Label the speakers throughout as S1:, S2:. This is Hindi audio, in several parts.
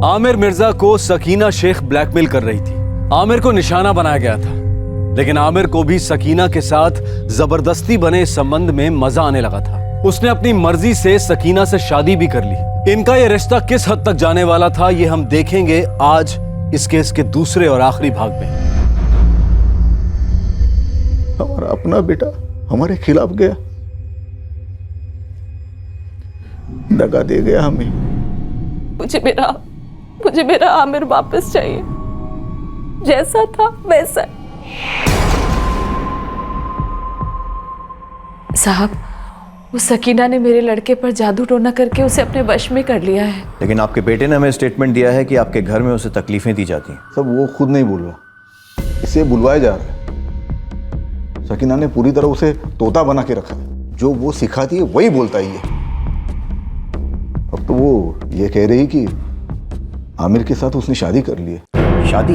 S1: आमिर मिर्जा को सकीना शेख ब्लैकमेल कर रही थी। आमिर को निशाना बनाया गया था, लेकिन आमिर को भी सकीना के साथ जबरदस्ती बने इस संबंध में मजा आने लगा था। उसने अपनी मर्जी से सकीना से शादी भी कर ली। इनका यह रिश्ता किस हद तक जाने वाला था, ये हम देखेंगे आज इस केस के दूसरे और आखिरी भाग में।
S2: हमारा अपना बेटा हमारे खिलाफ गया, दगा दे गया हमें।
S3: मुझे मेरा आमिर वापस चाहिए, जैसा था वैसा। साहब, वो सकीना ने मेरे लड़के पर जादू टोना करके उसे अपने वश में कर लिया है।
S4: लेकिन आपके बेटे ने हमें स्टेटमेंट दिया है कि आपके घर में उसे तकलीफें दी जाती हैं।
S2: सब वो खुद नहीं बोल रहा, इसे बुलवाया जा रहा है। सकीना ने पूरी तरह उसे तोता बना के रखा है, जो वो सिखाती है वही बोलता ही है। अब तो वो ये कह रही कि आमिर के साथ उसने शादी कर ली है।
S4: शादी?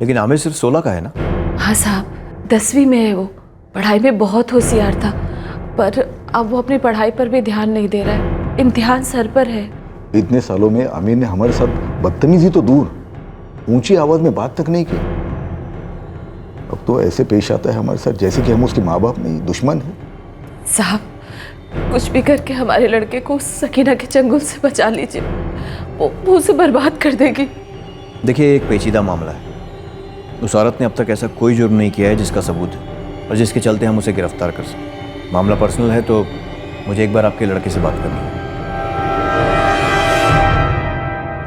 S4: लेकिन आमिर सिर्फ 16 का है ना?
S3: हाँ साहब, 10वीं में है वो। पढ़ाई में बहुत होशियार था, पर अब वो अपनी पढ़ाई पर भी ध्यान नहीं दे रहा है। इम्तिहान सर पर है।
S2: इतने सालों में आमिर ने हमारे साथ बदतमीजी तो दूर, ऊंची आवाज में बात तक नहीं की। अब तो ऐसे पेश आता है हमारे साथ जैसे कि हम उसके माँ बाप नहीं, दुश्मन हैं।
S3: साहब, कुछ भी करके हमारे लड़के को सकीना के चंगुल से बचा लीजिए, वो उसे बर्बाद कर देगी।
S4: देखिए, एक पेचीदा मामला है। उस औरत ने अब तक ऐसा कोई जुर्म नहीं किया है जिसका सबूत है और जिसके चलते हम उसे गिरफ्तार कर सकें। मामला पर्सनल है, तो मुझे एक बार आपके लड़के से बात करनी है।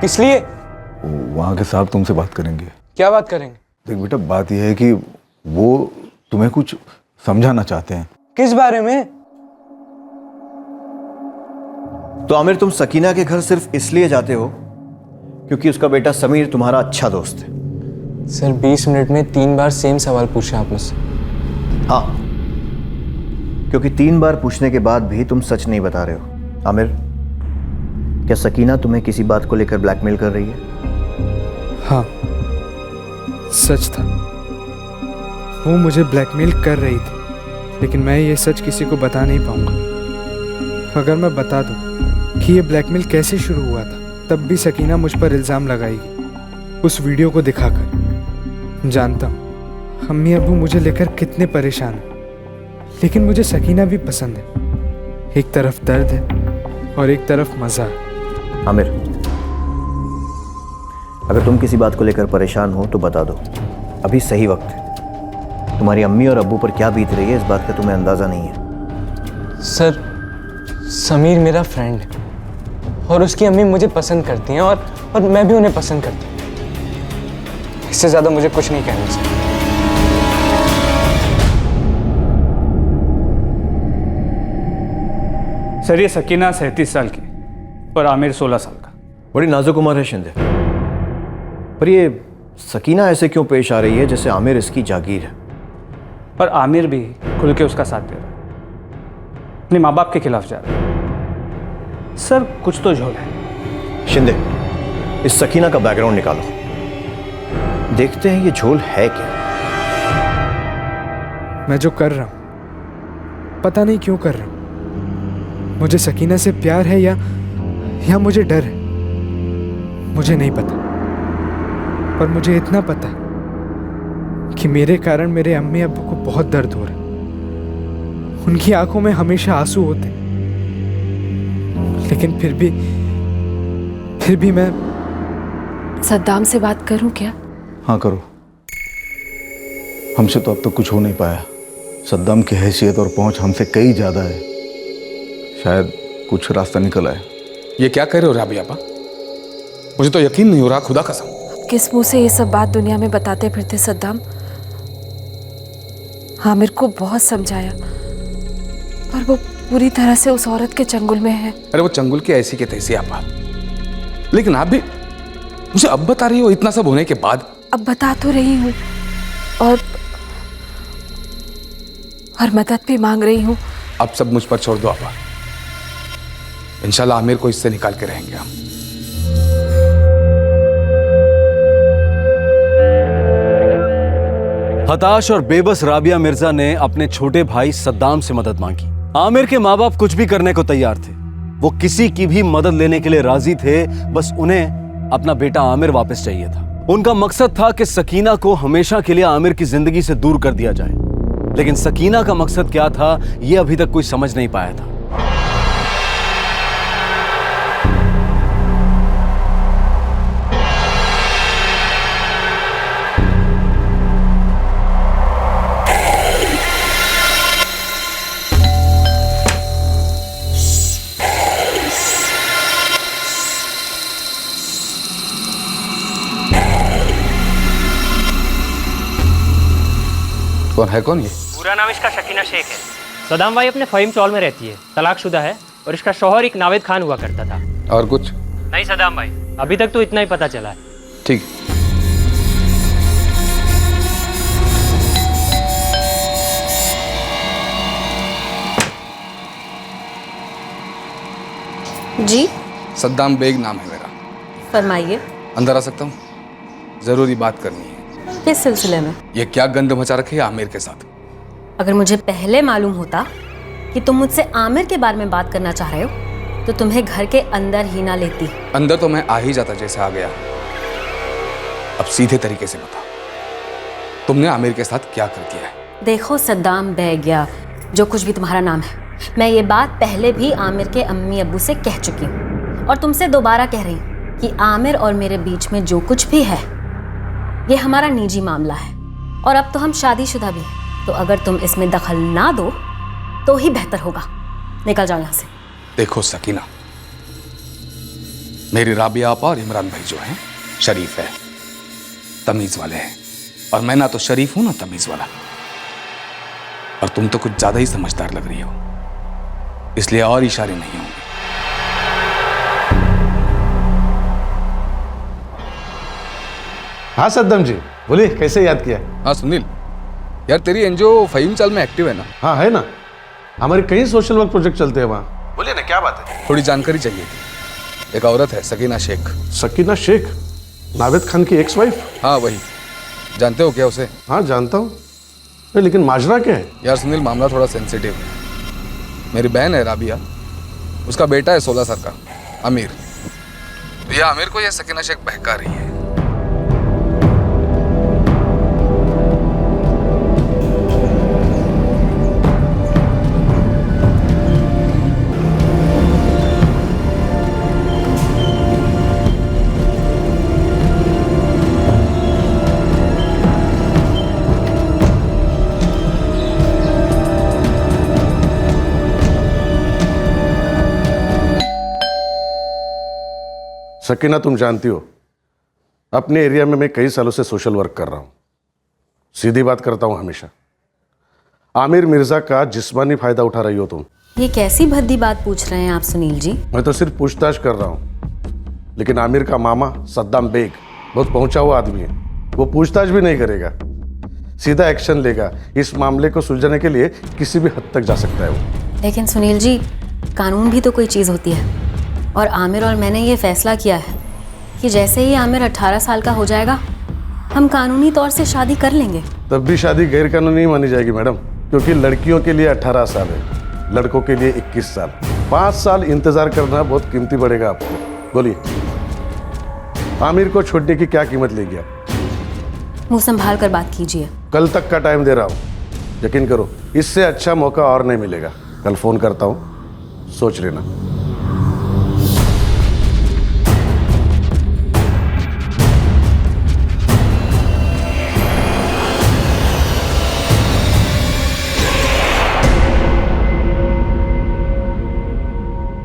S5: किस लिए?
S2: वहाँ के साहब तुमसे बात करेंगे।
S5: क्या बात करेंगे?
S2: देख बेटा, बात यह है कि वो तुम्हें कुछ समझाना चाहते हैं।
S5: किस बारे में?
S4: तो आमिर, तुम सकीना के घर सिर्फ इसलिए जाते हो क्योंकि उसका बेटा समीर तुम्हारा अच्छा दोस्त है?
S5: सर, 20 मिनट में 3 बार सेम सवाल पूछे आप मुझसे।
S4: हाँ, क्योंकि 3 बार पूछने के बाद भी तुम सच नहीं बता रहे हो। आमिर, क्या सकीना तुम्हें किसी बात को लेकर ब्लैकमेल कर रही है?
S6: हाँ, सच था। वो मुझे ब्लैकमेल कर रही थी, लेकिन मैं ये सच किसी को बता नहीं पाऊंगा। अगर मैं बता दूं कि ये ब्लैकमेल कैसे शुरू हुआ था, तब भी सकीना मुझ पर इल्ज़ाम लगाएगी, उस वीडियो को दिखाकर। जानता हूँ अम्मी अब्बू मुझे लेकर कितने परेशान हैं, लेकिन मुझे सकीना भी पसंद है। एक तरफ दर्द है और एक तरफ मज़ा।
S4: आमिर, अगर तुम किसी बात को लेकर परेशान हो तो बता दो, अभी सही वक्त है। तुम्हारी अम्मी और अब्बू पर क्या बीत रही है इस बात का तुम्हें अंदाज़ा नहीं है।
S5: सर, समीर मेरा फ्रेंड है और उसकी अम्मी मुझे पसंद करती हैं और मैं भी उन्हें पसंद करती हूँ। इससे ज़्यादा मुझे कुछ नहीं कहना सर।
S7: सर, ये सकीना 37 साल की और आमिर 16 साल का।
S4: बड़ी नाजुक उम्र है शिंदे, पर ये सकीना ऐसे क्यों पेश आ रही है जैसे आमिर इसकी जागीर है?
S7: और आमिर भी खुल के उसका साथ दे रहा है, अपने माँ बाप के खिलाफ जा रहा है। सर, कुछ तो झोल है।
S4: शिंदे, इस सकीना का बैकग्राउंड निकालो, देखते हैं ये झोल है क्या।
S6: मैं जो कर रहा हूँ, पता नहीं क्यों कर रहा हूँ। मुझे सकीना से प्यार है या मुझे डर है, मुझे नहीं पता। पर मुझे इतना पता कि मेरे कारण मेरे अम्मी अब्बू को बहुत दर्द हो रहा है। उनकी आंखों में हमेशा आंसू होते, लेकिन फिर भी मैं
S3: सद्दाम से बात करूं क्या?
S2: हाँ करो, हमसे तो अब तक कुछ हो नहीं पाया। सद्दाम की हैसियत और पहुंच हमसे कई ज़्यादा है, शायद कुछ रास्ता निकल आए।
S8: ये क्या कह रहे हो राबिया आपा? मुझे तो यकीन नहीं हो रहा, खुदा कसम।
S3: किस मुंह से ये सब बात दुनिया में बताते फिरते सद्दाम? आमिर को बहुत समझाया, पर वो पूरी तरह से उस औरत के चंगुल में है।
S8: अरे वो चंगुल की ऐसी के तैसी आपा, लेकिन आप भी मुझे अब बता रही हो इतना सब होने के बाद?
S3: अब बता तो रही हूँ और मदद भी मांग रही हूँ।
S8: अब सब मुझ पर छोड़ दो आपा, इंशाल्लाह आमिर को इससे निकाल के रहेंगे हम।
S1: हताश और बेबस राबिया मिर्जा ने अपने छोटे भाई सद्दाम से मदद मांगी। आमिर के माँ बाप कुछ भी करने को तैयार थे। वो किसी की भी मदद लेने के लिए राजी थे, बस उन्हें अपना बेटा आमिर वापस चाहिए था। उनका मकसद था कि सकीना को हमेशा के लिए आमिर की जिंदगी से दूर कर दिया जाए, लेकिन सकीना का मकसद क्या था यह अभी तक कोई समझ नहीं पाया था।
S8: कौन ये?
S9: पूरा नाम इसका शकीना शेख है। सदाम भाई अपने फ़हीम चौल में रहती है, तलाकशुदा है और इसका शौहर एक नावेद खान हुआ करता था।
S8: और कुछ
S9: नहीं सदाम भाई, अभी तक तो इतना ही पता चला है।
S8: ठीक।
S10: जी
S8: सद्दाम बेग नाम है मेरा।
S10: फरमाइए,
S8: अंदर आ सकता हूँ? जरूरी बात करनी है।
S10: किस सिलसिले में?
S8: ये क्या गंद मचा रखी है आमिर के साथ?
S10: अगर मुझे पहले मालूम होता कि तुम मुझसे आमिर के बारे में बात करना चाह रहे हो तो तुम्हें घर के अंदर ही ना लेती।
S8: अंदर तो मैं आ ही जाता जैसे आ गया। अब सीधे तरीके से बता, तुमने आमिर के साथ क्या कर दिया है?
S10: देखो सद्दाम बेग या जो कुछ भी तुम्हारा नाम है, मैं ये बात पहले भी आमिर के अम्मी अब्बू से कह चुकी हूँ और तुमसे दोबारा कह रही हूँ कि आमिर और मेरे बीच में जो कुछ भी है ये हमारा निजी मामला है और अब तो हम शादीशुदा भी हैं, तो अगर तुम इसमें दखल ना दो तो ही बेहतर होगा। निकल जाओ यहाँ से।
S8: देखो सकीना, मेरी राबिया आपा और इमरान भाई जो हैं शरीफ है, तमीज वाले हैं, और मैं ना तो शरीफ हूं ना तमीज वाला। और तुम तो कुछ ज्यादा ही समझदार लग रही हो, इसलिए और इशारे नहीं होंगे।
S11: हाँ सद्दाम जी बोलिए, कैसे याद किया?
S8: हाँ सुनील, यार तेरी एनजीओ फ़हीम चाल में एक्टिव है ना?
S11: हाँ है ना, हमारे कई सोशल वर्क प्रोजेक्ट चलते हैं वहाँ। बोलिए ना, क्या बात है?
S8: थोड़ी जानकारी चाहिए थी। एक औरत है सकीना शेख।
S11: सकीना शेख? नावेद खान की एक्स वाइफ?
S8: हाँ वही। जानते हो क्या उसे?
S11: हाँ जानता हूँ, लेकिन माजरा क्या है?
S8: यार सुनील, मामला थोड़ा सेंसिटिव है। मेरी बहन है राबिया, उसका बेटा है 16 साल का आमिर। तो यह आमिर को यह सकीना शेख बहका रही है।
S11: सकीना तुम जानती हो, अपने एरिया में मैं कई सालों से सोशल वर्क कर रहा हूँ। सीधी बात करता हूँ हमेशा। आमिर मिर्जा का जिस्मानी फायदा उठा रही हो तुम।
S10: ये कैसी भद्दी बात पूछ रहे हैं आप सुनील जी?
S11: मैं तो सिर्फ पूछताछ कर रहा हूँ, लेकिन आमिर का मामा सद्दाम बेग बहुत पहुंचा हुआ आदमी है। वो पूछताछ भी नहीं करेगा, सीधा एक्शन लेगा। इस मामले को सुलझाने के लिए किसी भी हद तक जा सकता है वो।
S10: लेकिन सुनील जी, कानून भी तो कोई चीज़ होती है, और आमिर और मैंने ये फैसला किया है कि जैसे ही आमिर 18 साल का हो जाएगा हम कानूनी तौर से शादी कर लेंगे।
S11: तब भी शादी गैर कानूनी मानी जाएगी मैडम, क्योंकि लड़कियों के लिए 18 साल है, लड़कों के लिए 21 साल। 5 साल इंतजार करना बहुत कीमती पड़ेगा आपको। बोलिए, आमिर को छोड़ने की क्या कीमत लेगी आप?
S10: मुंह संभाल कर बात कीजिए।
S11: कल तक का टाइम दे रहा हूँ, यकीन करो इससे अच्छा मौका और नहीं मिलेगा। कल फोन करता हूँ, सोच लेना।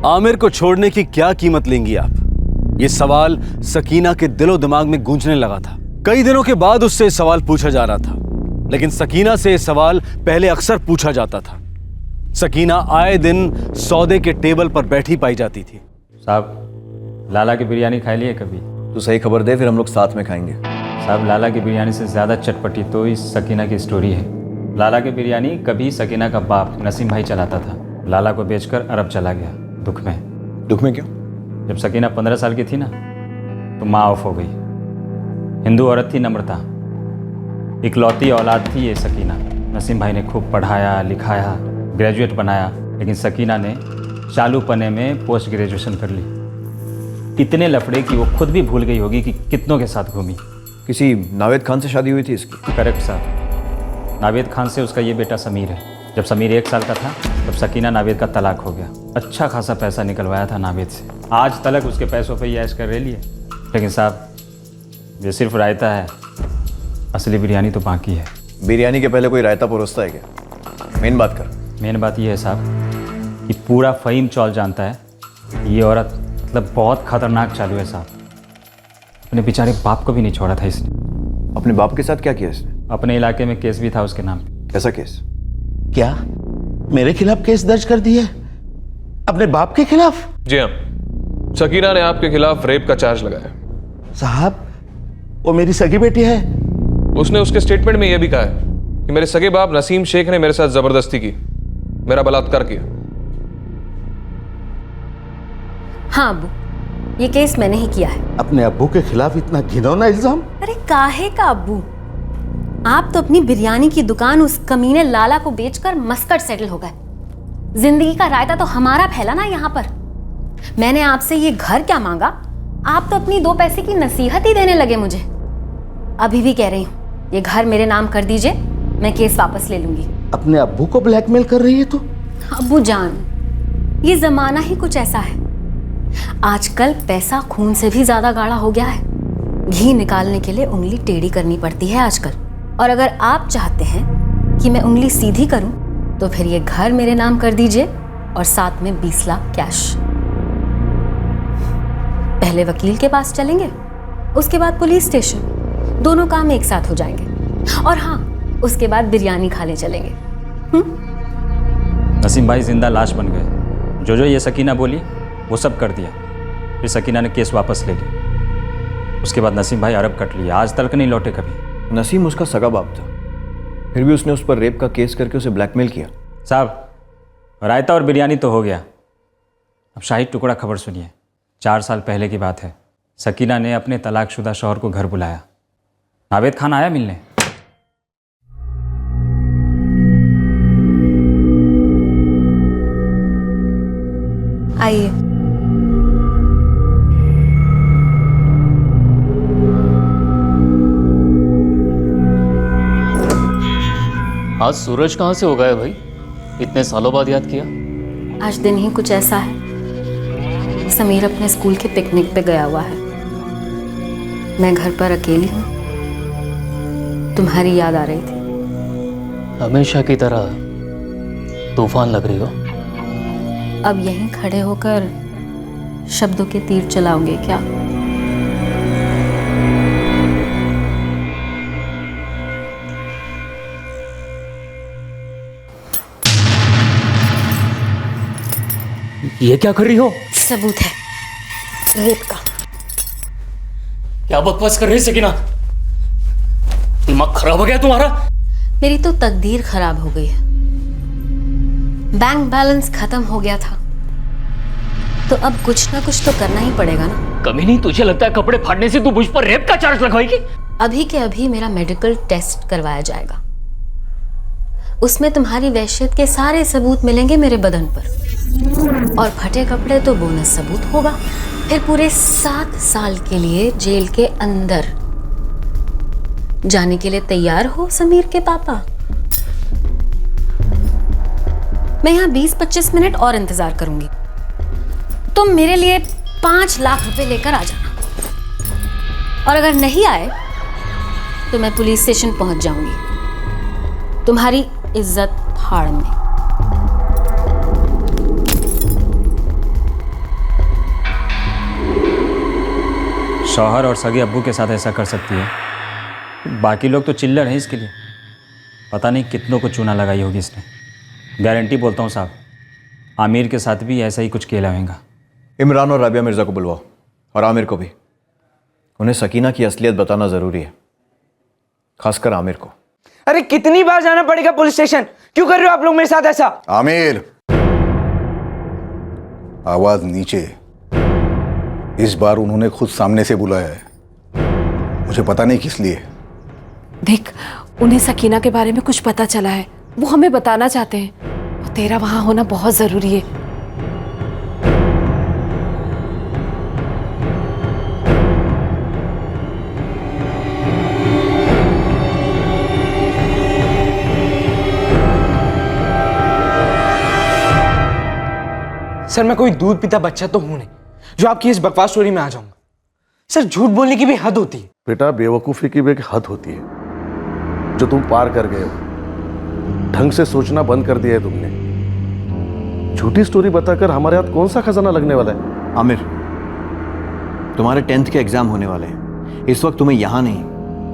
S1: आमिर को छोड़ने की क्या कीमत लेंगी आप? ये सवाल सकीना के दिलो दिमाग में गूंजने लगा था। कई दिनों के बाद उससे ये सवाल पूछा जा रहा था, लेकिन सकीना से ये सवाल पहले अक्सर पूछा जाता था। सकीना आए दिन सौदे के टेबल पर बैठी पाई जाती थी।
S12: साहब, लाला की बिरयानी खाई लिए कभी?
S4: तो सही खबर दे, फिर हम लोग साथ में खाएंगे।
S12: साहब, लाला की बिरयानी से ज़्यादा चटपटी तो इस सकीना की स्टोरी है। लाला की बिरयानी कभी सकीना का बाप नसीम भाई चलाता था। लाला को बेचकर अरब चला गया, दुख में।
S4: दुख में क्यों?
S12: जब सकीना 15 साल की थी ना, तो माँ ऑफ हो गई। हिंदू औरत थी, नम्रता, इकलौती औलाद थी ये सकीना। नसीम भाई ने खूब पढ़ाया लिखाया, ग्रेजुएट बनाया, लेकिन सकीना ने चालू पने में पोस्ट ग्रेजुएशन कर ली। इतने लफड़े कि वो खुद भी भूल गई होगी कि कितनों के साथ घूमी।
S4: किसी नावेद खान से शादी हुई थी इसकी?
S12: करेक्ट साहब, नावेद खान से उसका ये बेटा समीर है। जब समीर 1 साल का था तब सकीना नावेद का तलाक हो गया। अच्छा खासा पैसा निकलवाया था नावेद से, आज तलक उसके पैसों पे ऐश कर रह लिए। लेकिन साहब ये सिर्फ रायता है, असली बिरयानी तो बाकी है।
S4: बिरयानी के पहले कोई रायता परोसता है क्या? मेन बात कर।
S12: मेन बात ये है साहब कि पूरा फ़हीम चौल जानता है ये औरत मतलब बहुत खतरनाक चालू है साहब। अपने बेचारे बाप को भी नहीं छोड़ा था इसने।
S4: अपने बाप के साथ क्या किया इसने?
S12: अपने इलाके में केस भी था उसके नाम पे।
S4: कैसा केस?
S13: क्या मेरे खिलाफ केस दर्ज कर दिया है? अपने बाप के खिलाफ?
S14: जी हाँ, सकीना ने आपके खिलाफ रेप का चार्ज लगाया।
S13: साहब वो मेरी सगी बेटी है।
S14: उसने उसके स्टेटमेंट में यह भी कहा है कि मेरे सगे बाप नसीम शेख ने मेरे साथ जबरदस्ती की, मेरा बलात्कार किया।
S10: हाँ अब्बू, ये केस मैंने ही किया है।
S13: अपने अब्बू के खिलाफ इतना घिनौना इल्जाम?
S10: अरे काहे का अब्बू, आप तो अपनी बिरयानी की दुकान उस कमीने लाला को बेचकर मस्कट सेटल हो गए। जिंदगी का रायता तो हमारा फैला ना यहाँ पर। मैंने आपसे ये घर क्या मांगा, आप तो अपनी 2 पैसे की नसीहत ही देने लगे मुझे। अभी भी कह रही हूँ ये घर मेरे नाम कर दीजिए, मैं केस वापस ले लूंगी।
S13: अपने अब्बू को ब्लैकमेल कर रही है तो?
S10: अब्बू जान, ये जमाना ही कुछ ऐसा है। आजकल पैसा खून से भी ज्यादा गाढ़ा हो गया है। घी निकालने के लिए उंगली टेढ़ी करनी पड़ती है आजकल। और अगर आप चाहते हैं कि मैं उंगली सीधी करूं तो फिर ये घर मेरे नाम कर दीजिए और साथ में 20 लाख कैश। पहले वकील के पास चलेंगे, उसके बाद पुलिस स्टेशन, दोनों काम एक साथ हो जाएंगे। और हाँ, उसके बाद बिरयानी खाने चलेंगे।
S12: नसीम भाई जिंदा लाश बन गए। जो ये सकीना बोली वो सब कर दिया। फिर सकीना ने केस वापस ले लिया। उसके बाद नसीम भाई अरब कट लिया, आज तक नहीं लौटे कभी।
S4: नसीम उसका सगा बाप था, फिर भी उसने उस पर रेप का केस करके उसे ब्लैकमेल किया।
S12: साहब रायता और बिरयानी तो हो गया, अब शाही टुकड़ा खबर सुनिए। 4 साल पहले की बात है। सकीना ने अपने तलाकशुदा शौहर को घर बुलाया। नावेद खान आया मिलने।
S10: आइए।
S15: आज सूरज कहाँ से हो गया भाई? इतने सालों बाद याद किया।
S10: आज दिन ही कुछ ऐसा है। समीर अपने स्कूल के पिकनिक पे गया हुआ है। मैं घर पर अकेली हूँ। तुम्हारी याद आ रही थी।
S15: हमेशा की तरह तूफान लग रही हो।
S10: अब यहीं खड़े होकर शब्दों के तीर चलाओगे क्या?
S15: ये क्या कर रही हो?
S10: सबूत है रेप का।
S15: क्या बकवास कर रही सकीना? दिमाग खराब हो गया तुम्हारा?
S10: मेरी तो तकदीर खराब हो गई है। बैंक बैलेंस खत्म हो गया था तो अब कुछ ना कुछ तो करना ही पड़ेगा ना।
S15: कमी नहीं, तुझे लगता है कपड़े फाड़ने से तू मुझ पर रेप का चार्ज लगवाएगी?
S10: अभी के अभी मेरा मेडिकल टेस्ट करवाया जाएगा। उसमें तुम्हारी वहशत के सारे सबूत मिलेंगे मेरे बदन पर। और फटे कपड़े तो बोनस सबूत होगा। फिर पूरे 7 साल के लिए जेल के अंदर जाने के लिए तैयार हो समीर के पापा? मैं यहाँ 20-25 मिनट और इंतजार करूंगी। तुम मेरे लिए 5 लाख रुपए लेकर आ जाना। और अगर नहीं आए तो मैं पुलिस स्टेशन पहुंच जाऊंगी, तुम्हारी इज्जत फाड़ने।
S12: शौहर और सगे अब्बू के साथ ऐसा कर सकती है, बाकी लोग तो चिल्लर हैं इसके लिए। पता नहीं कितनों को चूना लगाई होगी इसने। गारंटी बोलता हूँ साहब, आमिर के साथ भी ऐसा ही कुछ खेला होगा।
S4: इमरान और राबिया मिर्ज़ा को बुलवाओ, और आमिर को भी। उन्हें सकीना की असलियत बताना ज़रूरी है, खासकर आमिर को।
S5: अरे कितनी बार जाना पड़ेगा पुलिस स्टेशन? क्यों कर रहे हो आप लोग मेरे साथ ऐसा?
S2: आमिर, आवाज नीचे। इस बार उन्होंने खुद सामने से बुलाया है, मुझे पता नहीं किस लिए।
S3: देख, उन्हें सकीना के बारे में कुछ पता चला है, वो हमें बताना चाहते हैं। और तेरा वहां होना बहुत जरूरी है।
S5: सर मैं कोई दूध पीता बच्चा तो हूं नहीं जो आपकी इस बकवास स्टोरी में आ जाऊंगा। सर झूठ बोलने की भी हद होती है।
S11: बेटा, बेवकूफ़ी की भी एक हद होती है जो तुम पार कर गए हो। ढंग से सोचना बंद कर दिया है तुमने। झूठी स्टोरी बताकर हमारे हाथ कौन सा खजाना लगने वाला है?
S4: आमिर, तुम्हारे 10th के एग्जाम होने वाले हैं। इस वक्त तुम्हें यहाँ नहीं,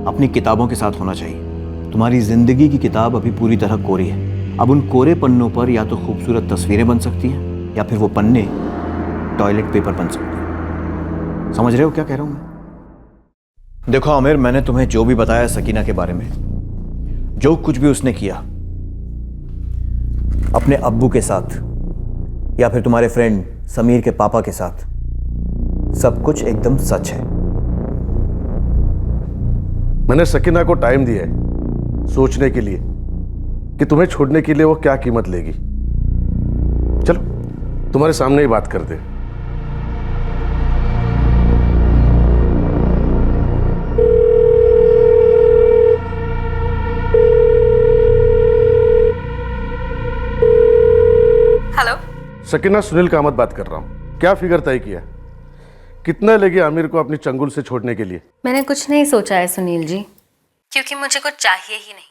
S4: अपनी किताबों के साथ होना चाहिए। तुम्हारी जिंदगी की किताब अभी पूरी तरह कोरी है। अब उन कोरे पन्नों पर या तो खूबसूरत तस्वीरें बन सकती हैं या फिर वो पन्ने टॉयलेट पेपर बन सकते हैं। समझ रहे हो क्या कह रहा हूं मैं? देखो आमिर, मैंने तुम्हें जो भी बताया सकीना के बारे में, जो कुछ भी उसने किया अपने अब्बू के साथ या फिर तुम्हारे फ्रेंड समीर के पापा के साथ, सब कुछ एकदम सच है।
S11: मैंने सकीना को टाइम दिया है सोचने के लिए कि तुम्हें छोड़ने के लिए वो क्या कीमत लेगी। चलो तुम्हारे सामने ही बात करते हैं।
S10: हेलो
S11: सकीना, सुनील कामत बात कर रहा हूं। क्या फिगर तय किया? कितना लगे आमिर को अपनी चंगुल से छोड़ने के लिए?
S10: मैंने कुछ नहीं सोचा है सुनील जी, क्योंकि मुझे कुछ चाहिए ही नहीं।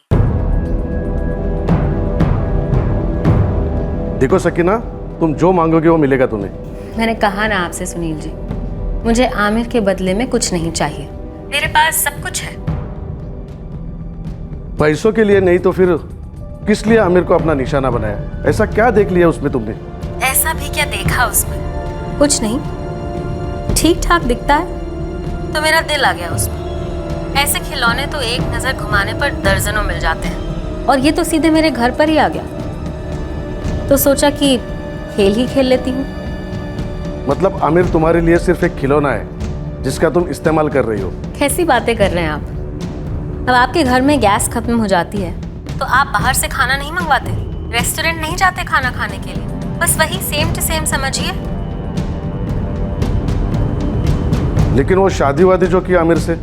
S11: देखो सकीना, तुम जो मांगोगे वो मिलेगा तुम्हें।
S10: मैंने कहा ना आपसे सुनील जी, मुझे आमिर के बदले में कुछ नहीं चाहिए। मेरे पास सब कुछ है।
S11: पैसों के लिए नहीं तो फिर किस लिए आमिर को अपना निशाना बनाया? ऐसा क्या देख लिया उसमें तुमने?
S10: ऐसा भी क्या देखा उसमें? कुछ नहीं, ठीक ठाक दिखता है तो मेरा दिल आ गया उसमें। ऐसे खिलौने तो एक नजर घुमाने पर दर्जनों मिल जाते हैं, और ये तो सीधे मेरे घर पर ही आ गया, तो सोचा कि खेल ही खेल लेती हूँ।
S11: मतलब आमिर तुम्हारे लिए सिर्फ एक खिलौना है जिसका तुम इस्तेमाल कर रही हो?
S10: कैसी बातें कर रहे हैं आप? अब आपके घर में गैस खत्म हो जाती है तो आप बाहर से खाना नहीं मंगवाते, रेस्टोरेंट नहीं जाते खाना खाने के लिए। बस वही सेम टू सेम समझिए।
S11: लेकिन वो शादी वादी जो की आमिर से।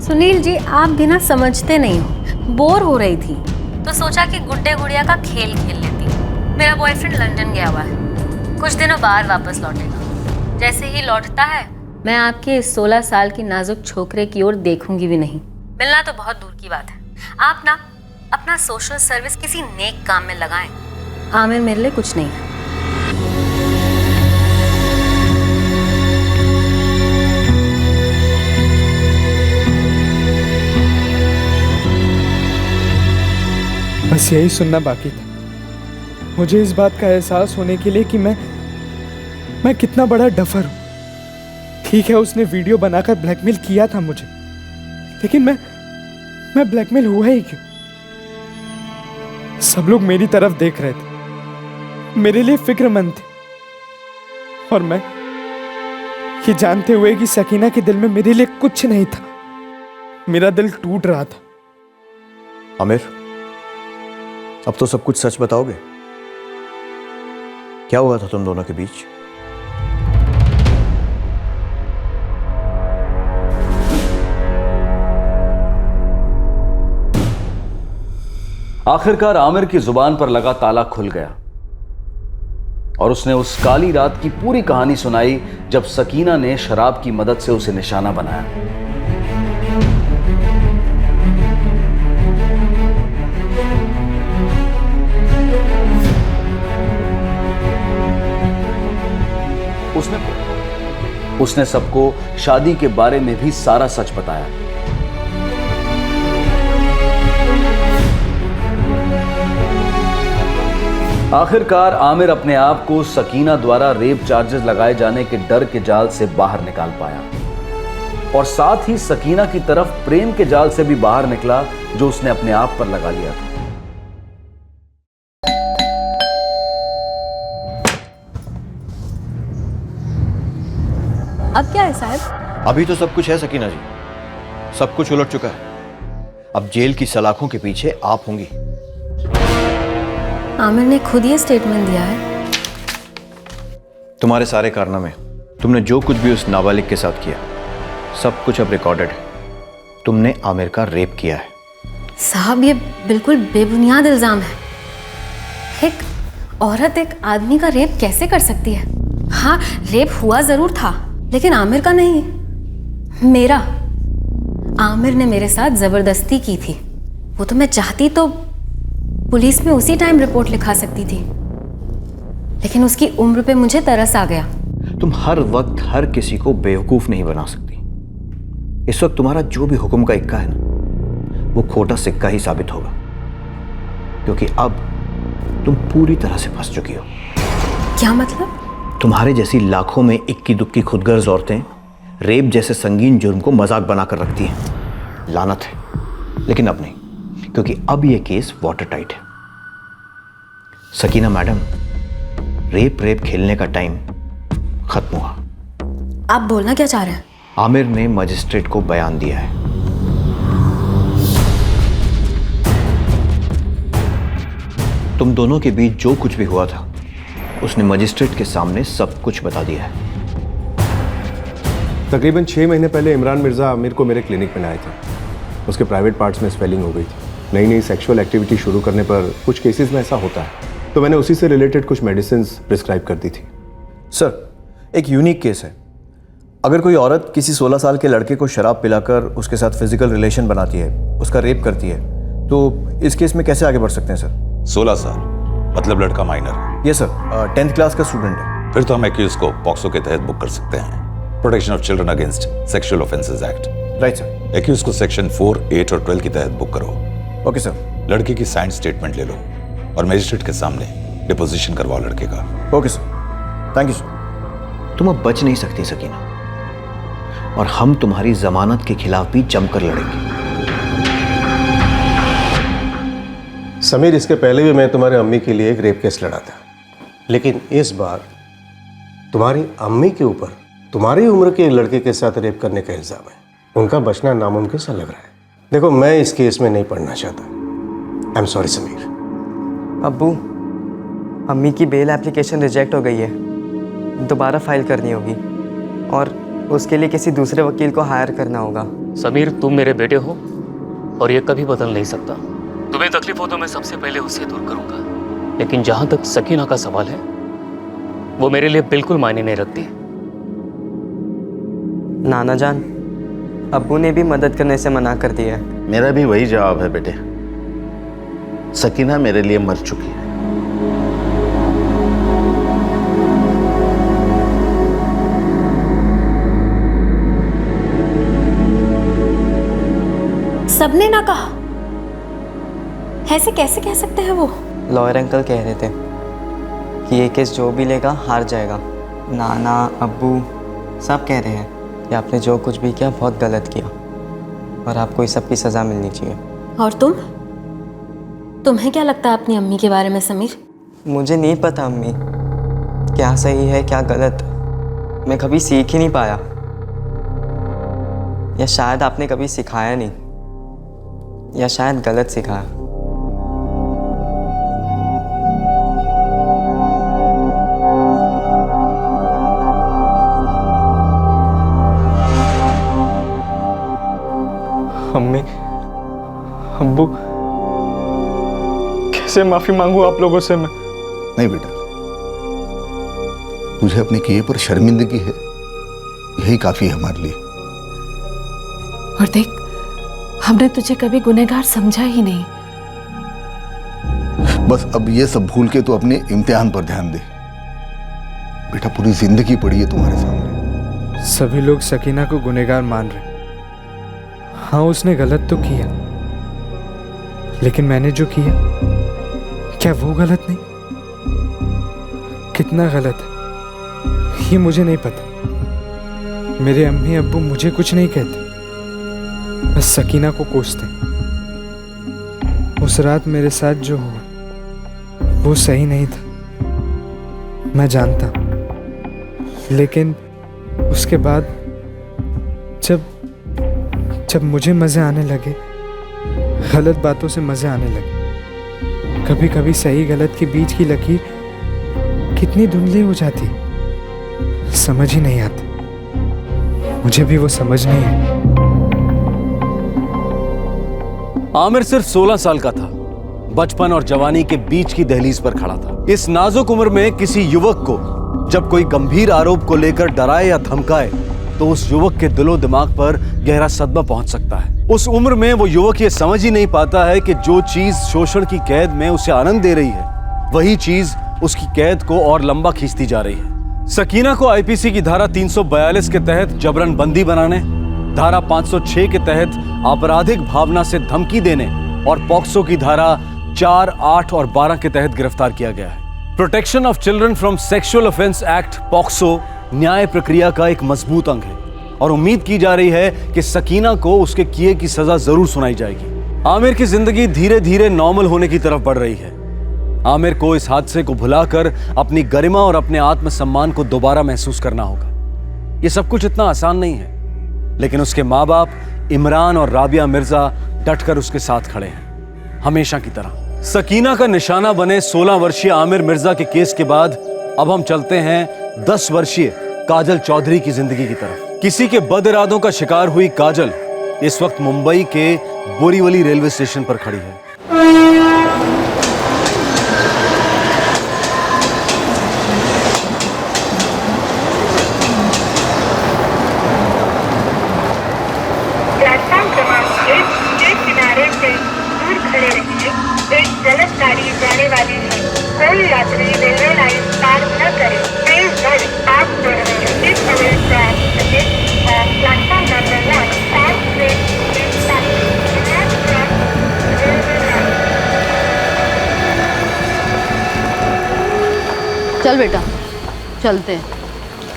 S10: सुनील जी, आप भी ना समझते नहीं हो। बोर हो रही थी तो सोचा कि गुड्डे गुड़िया का खेल खेल लेती हूँ। मेरा बॉयफ्रेंड लंदन गया हुआ है, कुछ दिनों बाद वापस लौटेगा। जैसे ही लौटता है मैं आपके इस 16 साल की नाजुक छोकरे की ओर देखूंगी भी नहीं। मिलना तो बहुत दूर की बात है। आप ना अपना सोशल सर्विस किसी नेक काम में लगाएं। आमिर मेरे लिए कुछ नहीं है।
S6: बस यही सुनना बाकी था। मुझे इस बात का एहसास होने के लिए कि मैं कितना बड़ा डफर हूं। ठीक है, उसने वीडियो बनाकर ब्लैकमेल किया था मुझे, लेकिन मैं ब्लैकमेल हुआ ही क्यों? सब लोग मेरी तरफ देख रहे थे, मेरे लिए फिक्रमंद थे, और मैं ये जानते हुए कि सकीना के दिल में मेरे लिए कुछ नहीं था, मेरा दिल टूट रहा था।
S4: आमिर, अब तो सब कुछ सच बताओगे? क्या हुआ था तुम दोनों के बीच?
S1: आखिरकार आमिर की जुबान पर लगा ताला खुल गया और उसने उस काली रात की पूरी कहानी सुनाई जब सकीना ने शराब की मदद से उसे निशाना बनाया। उसने सबको शादी के बारे में भी सारा सच बताया। आखिरकार आमिर अपने आप को सकीना द्वारा रेप चार्जेस लगाए जाने के डर के जाल से बाहर निकाल पाया, और साथ ही सकीना की तरफ प्रेम के जाल से भी बाहर निकला जो उसने अपने आप पर लगा लिया था।
S10: अब क्या है साहब?
S4: अभी तो सब कुछ है सकीना जी, सब कुछ उलट चुका है। अब जेल की सलाखों के पीछे आप होंगी।
S10: आमिर ने खुद ये स्टेटमेंट दिया है।
S4: तुम्हारे सारे कारनामे, तुमने जो कुछ भी उस नाबालिग के साथ किया, सब कुछ अब रिकॉर्डेड है। तुमने आमिर का रेप किया है।
S10: साहब, ये बिल्कुल बेबुनियाद इल्जाम है। एक औरत एक आदमी का रेप कैसे कर सकती है? हाँ, रेप हुआ जरूर था, लेकिन आमिर का नहीं, मेरा। आमिर ने मेरे साथ जबरदस्ती की थी। वो तो मैं चाहती तो पुलिस में उसी टाइम रिपोर्ट लिखा सकती थी, लेकिन उसकी उम्र पे मुझे तरस आ गया।
S4: तुम हर वक्त हर किसी को बेवकूफ नहीं बना सकती। इस वक्त तुम्हारा जो भी हुक्म का इक्का है ना, वो खोटा सिक्का ही साबित होगा, क्योंकि अब तुम पूरी तरह से फंस चुकी हो।
S10: क्या मतलब?
S4: तुम्हारे जैसी लाखों में इक्की दुक्की खुदगर्ज औरतें रेप जैसे संगीन जुर्म को मजाक बनाकर रखती हैं। लानत है, लेकिन अब नहीं, क्योंकि अब यह केस वाटर टाइट है। सकीना मैडम, रेप खेलने का टाइम खत्म हुआ।
S10: आप बोलना क्या चाह रहे हैं?
S4: आमिर ने मजिस्ट्रेट को बयान दिया है। तुम दोनों के बीच जो कुछ भी हुआ था, उसने मजिस्ट्रेट के सामने सब कुछ बता दिया है।
S16: तकरीबन 6 महीने पहले इमरान मिर्ज़ा आमिर को मेरे क्लिनिक में आए थे। उसके प्राइवेट पार्ट्स में स्वेलिंग हो गई थी। नई सेक्सुअल एक्टिविटी शुरू करने पर कुछ केसेस में ऐसा होता है, तो मैंने उसी से रिलेटेड कुछ मेडिसिन प्रिस्क्राइब कर दी थी।
S4: सर, एक यूनिक केस है। अगर कोई औरत किसी 16 साल के लड़के को शराब पिलाकर उसके साथ फिजिकल रिलेशन बनाती है, उसका रेप करती है, तो इस केस में कैसे आगे बढ़ सकते हैं सर?
S17: 16 साल मतलब लड़का minor?
S4: Yes sir, 10th class का स्टूडेंट है।
S17: फिर तो हम एक्यूज को पॉक्सो के तहत बुक कर सकते हैं, protection of children against sexual offences act.
S4: Right sir.
S17: Accused को सेक्शन 4, 8 और 12 के तहत बुक करो।
S4: Okay sir.
S17: लड़के की साइन स्टेटमेंट ले लो और मजिस्ट्रेट के सामने डिपोजिशन करवाओ लड़के का।
S4: Okay sir, thank you sir. तुम अब बच नहीं सकती सकीना, और हम तुम्हारी जमानत के खिलाफ भी जमकर लड़ेंगे।
S11: समीर, इसके पहले भी मैं तुम्हारी अम्मी के लिए एक रेप केस लड़ा था, लेकिन इस बार तुम्हारी अम्मी के ऊपर तुम्हारी उम्र के लड़के के साथ रेप करने का इल्जाम है। उनका बचना नामुमकिन सा लग रहा है। देखो, मैं इस केस में नहीं पढ़ना चाहता। I am sorry Sameer.
S5: अब्बू, अम्मी की बेल एप्लीकेशन रिजेक्ट हो गई है, दोबारा फाइल करनी होगी, और उसके लिए किसी दूसरे वकील को हायर करना होगा।
S15: समीर, तुम मेरे बेटे हो और ये कभी बदल नहीं सकता। तुम्हें तकलीफ हो तो मैं सबसे पहले उसे दूर करूंगा, लेकिन जहां तक सकीना का सवाल है, वो मेरे लिए बिल्कुल मायने नहीं रखती।
S5: नाना जान, अब्बू ने भी मदद करने से मना कर दिया है।
S13: मेरा भी वही जवाब है बेटे। सकीना मेरे लिए मर चुकी है।
S10: सबने ना कहा, ऐसे कैसे कह सकते हैं वो?
S5: लॉयर अंकल कह रहे थे कि ये केस जो भी लेगा हार जाएगा। नाना, अब्बू सब कह रहे हैं कि आपने जो कुछ भी किया बहुत गलत किया और आपको इस सब की सज़ा मिलनी चाहिए।
S10: और तुम्हें क्या लगता है अपनी अम्मी के बारे में समीर?
S5: मुझे नहीं पता अम्मी, क्या सही है क्या गलत। मैं कभी सीख ही नहीं पाया, या शायद आपने कभी सिखाया नहीं, या शायद गलत सिखाया।
S6: अम्मी, अब्बू, कैसे माफी मांगू आप लोगों से मैं?
S2: नहीं बेटा, तुझे अपने किए पर शर्मिंदगी है, यही काफी है हमारे लिए।
S3: और देख, हमने तुझे कभी गुनहगार समझा ही नहीं।
S2: बस अब ये सब भूल के तो अपने इम्तिहान पर ध्यान दे बेटा। पूरी जिंदगी पड़ी है तुम्हारे सामने।
S6: सभी लोग सकीना को गुनहगार मान रहे। हाँ, उसने गलत तो किया, लेकिन मैंने जो किया, क्या वो गलत नहीं? कितना गलत है ये मुझे नहीं पता। मेरे अम्मी अब्बू मुझे कुछ नहीं कहते, बस सकीना को कोसते। उस रात मेरे साथ जो हुआ वो सही नहीं था, मैं जानता, लेकिन उसके बाद जब मुझे मज़े आने लगे, गलत बातों से मज़े आने लगे, कभी कभी सही गलत के बीच की लकीर कितनी धुंधली हो जाती, समझ ही नहीं आती। मुझे भी वो समझ नहीं है।
S1: आमिर सिर्फ 16 साल का था, बचपन और जवानी के बीच की दहलीज पर खड़ा था। इस नाजुक उम्र में किसी युवक को जब कोई गंभीर आरोप को लेकर डराए या धमकाए तो उस युवक के दिलो दिमाग पर गहरा सदमा पहुंच सकता है। उस उम्र में वो युवक ये समझ ही नहीं पाता है कि जो चीज शोषण की कैद में उसे आनंद दे रही है वही चीज उसकी कैद को और लंबा खींचती जा रही है। सकीना को आईपीसी की धारा 342 के तहत जबरन बंदी बनाने, धारा 506 के तहत आपराधिक भावना से धमकी देने और पॉक्सो की धारा 4, 8 और 12 के तहत गिरफ्तार किया गया है। Protection of children from sexual offence act POCSO न्याय प्रक्रिया का एक मजबूत अंग है और उम्मीद की जा रही है कि सकीना को उसके किए की सजा जरूर सुनाई जाएगी। आमिर की जिंदगी धीरे धीरे नॉर्मल होने की तरफ बढ़ रही है। आमिर को इस हादसे को भुलाकर अपनी गरिमा और अपने आत्मसम्मान को दोबारा महसूस करना होगा। यह सब कुछ इतना आसान नहीं है, लेकिन उसके माँ बाप इमरान और राबिया मिर्जा डटकर उसके साथ खड़े हैं, हमेशा की तरह। सकीना का निशाना बने 16 वर्षीय आमिर मिर्जा के केस के बाद अब हम चलते हैं 10 वर्षीय काजल चौधरी की जिंदगी की तरफ। किसी के बद इरादों का शिकार हुई काजल इस वक्त मुंबई के बोरीवली रेलवे स्टेशन पर खड़ी है।
S18: प्लेटफॉर्म क्रमांक 1 के किनारे से दूर खड़े रहिए। एक जलद गाड़ी जाने वाली है। कोई यात्री रेलवे लाइन पार न करे। रेलगाड़ी आप चढ़ रहे हैं। इस प्लेटफॉर्म नंबर 1 फास्ट ट्रेन
S19: चल बेटा चलते हैं,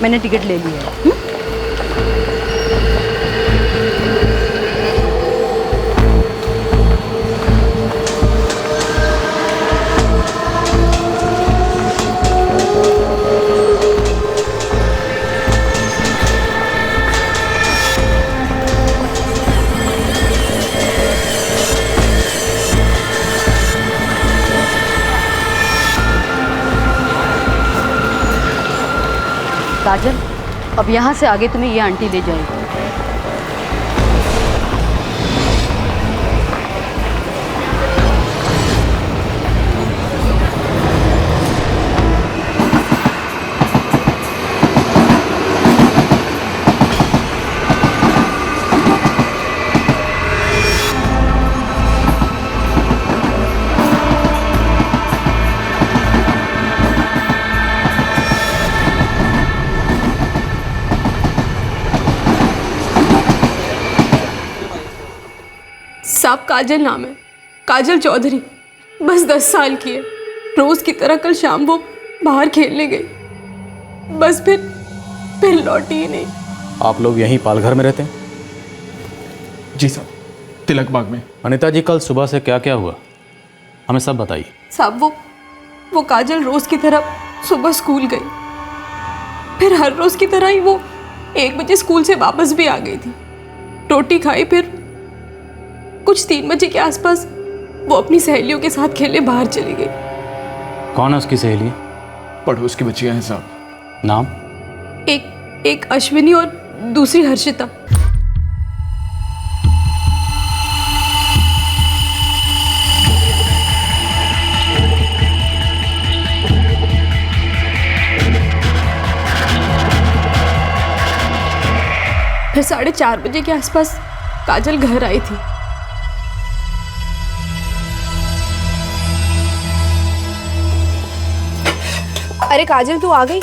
S19: मैंने टिकट ले ली है। काजल, अब यहाँ से आगे तुम्हें ये आंटी ले जाएगी।
S20: साहब काजल नाम है, काजल चौधरी, बस 10 साल की है। रोज की तरह कल शाम वो बाहर खेलने गई, बस फिर लौटी ही नहीं।
S12: आप लोग यहीं पालघर में रहते हैं?
S21: जी सर, तिलक बाग में।
S12: अनिता जी, कल सुबह से क्या क्या हुआ हमें सब बताइए।
S20: साहब वो काजल रोज की तरह सुबह स्कूल गई, फिर हर रोज की तरह ही वो 1 बजे स्कूल से वापस भी आ गई थी। रोटी खाई, फिर कुछ 3 बजे के आसपास वो अपनी सहेलियों के साथ खेलने बाहर चली गई।
S12: कौन है उसकी सहेली?
S21: पड़ोस की बच्चियां हैं साहब।
S12: नाम?
S20: एक अश्विनी और दूसरी हर्षिता। फिर 4:30 बजे के आसपास काजल घर आई थी।
S22: अरे काजल, तू आ गई?